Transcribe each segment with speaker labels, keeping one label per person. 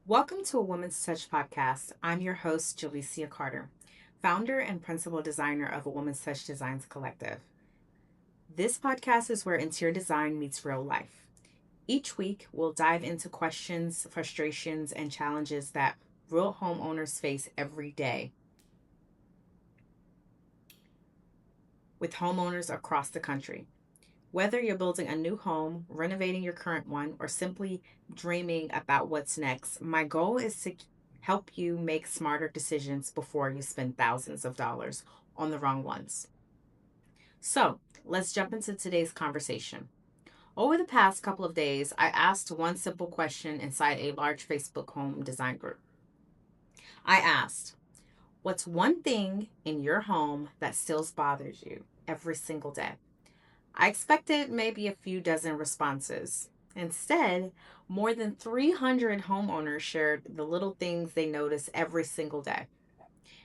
Speaker 1: Welcome to a Woman's Touch podcast. I'm your host, Jalecia Carter, founder and principal designer of a Woman's Touch Designs Collective. This podcast is where interior design meets real life. Each week, we'll dive into questions, frustrations, and challenges that real homeowners face every day with homeowners across the country. Whether you're building a new home, renovating your current one, or simply dreaming about what's next, my goal is to help you make smarter decisions before you spend thousands of dollars on the wrong ones. So, let's jump into today's conversation. Over the past couple of days, I asked one simple question inside a large Facebook home design group. I asked, what's one thing in your home that still bothers you every single day? I expected maybe a few dozen responses. Instead, more than 300 homeowners shared the little things they notice every single day.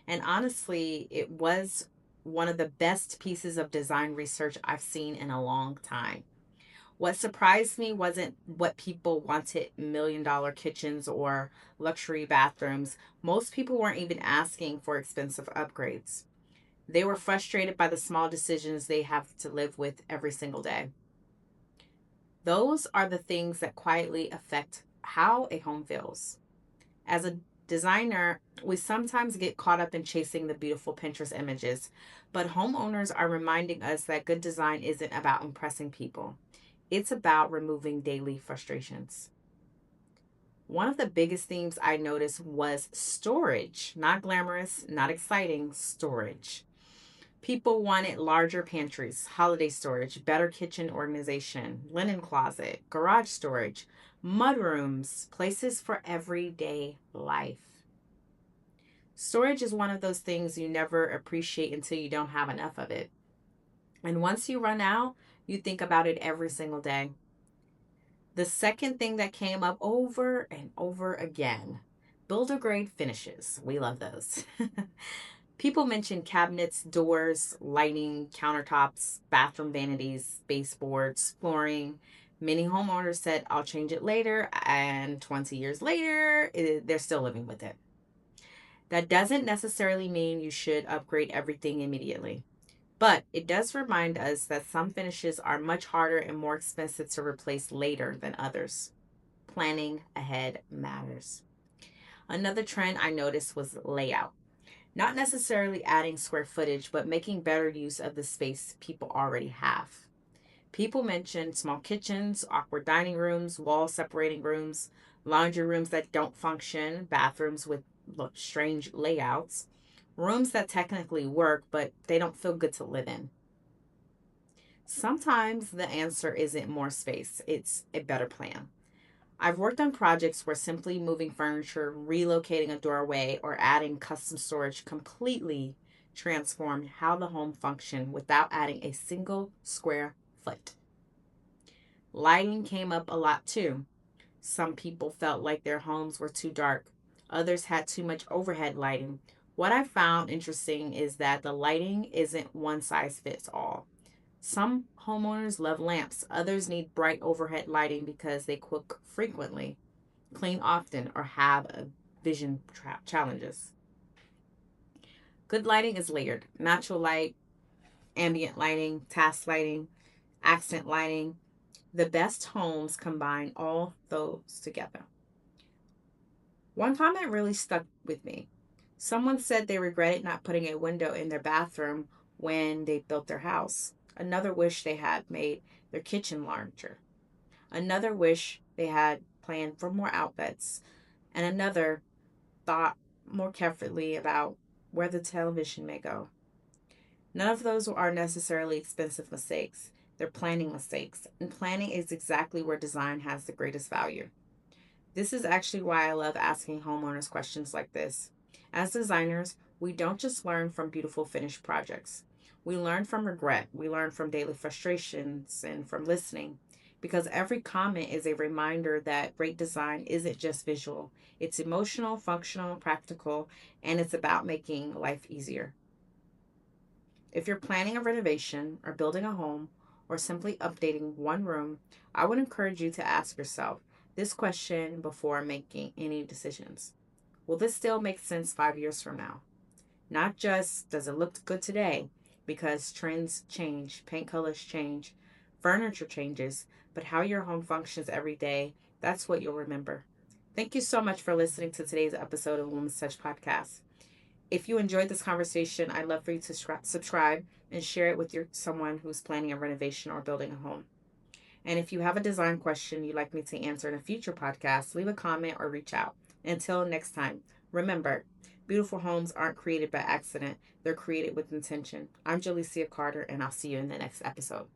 Speaker 1: And honestly, it was one of the best pieces of design research I've seen in a long time. What surprised me wasn't what people wanted $1 million kitchens or luxury bathrooms. Most people weren't even asking for expensive upgrades. They were frustrated by the small decisions they have to live with every single day. Those are the things that quietly affect how a home feels. As a designer, we sometimes get caught up in chasing the beautiful Pinterest images, but homeowners are reminding us that good design isn't about impressing people. It's about removing daily frustrations. One of the biggest themes I noticed was storage. Not glamorous, not exciting, storage. People wanted larger pantries, holiday storage, better kitchen organization, linen closet, garage storage, mudrooms, places for everyday life. Storage is one of those things you never appreciate until you don't have enough of it. And once you run out, you think about it every single day. The second thing that came up over and over again, builder grade finishes. We love those. People mention cabinets, doors, lighting, countertops, bathroom vanities, baseboards, flooring. Many homeowners said, I'll change it later, and 20 years later, they're still living with it. That doesn't necessarily mean you should upgrade everything immediately, but it does remind us that some finishes are much harder and more expensive to replace later than others. Planning ahead matters. Another trend I noticed was layout. Not necessarily adding square footage, but making better use of the space people already have. People mention small kitchens, awkward dining rooms, wall separating rooms, laundry rooms that don't function, bathrooms with strange layouts, rooms that technically work, but they don't feel good to live in. Sometimes the answer isn't more space, it's a better plan. I've worked on projects where simply moving furniture, relocating a doorway, or adding custom storage completely transformed how the home functioned without adding a single square foot. Lighting came up a lot too. Some people felt like their homes were too dark, others had too much overhead lighting. What I found interesting is that the lighting isn't one size fits all. Some homeowners love lamps, others need bright overhead lighting because they cook frequently, clean often, or have vision challenges. Good lighting is layered: natural light, ambient lighting, task lighting, accent lighting. The best homes combine all those together. One comment really stuck with me. Someone said they regretted not putting a window in their bathroom when they built their house. Another wish they had made their kitchen larger. Another wish they had planned for more outlets. And another thought more carefully about where the television may go. None of those are necessarily expensive mistakes. They're planning mistakes. And planning is exactly where design has the greatest value. This is actually why I love asking homeowners questions like this. As designers, we don't just learn from beautiful finished projects. We learn from regret, we learn from daily frustrations, and from listening. Because every comment is a reminder that great design isn't just visual, it's emotional, functional, practical, and it's about making life easier. If you're planning a renovation or building a home or simply updating one room, I would encourage you to ask yourself, this question before making any decisions. Will this still make sense 5 years from now? Not just does it look good today, because trends change, paint colors change, furniture changes, but how your home functions every day, that's what you'll remember. Thank you so much for listening to today's episode of Women's Touch Podcast. If you enjoyed this conversation, I'd love for you to subscribe and share it with someone who's planning a renovation or building a home. And if you have a design question you'd like me to answer in a future podcast, leave a comment or reach out. Until next time, remember, beautiful homes aren't created by accident, they're created with intention. I'm Jalicia Carter, and I'll see you in the next episode.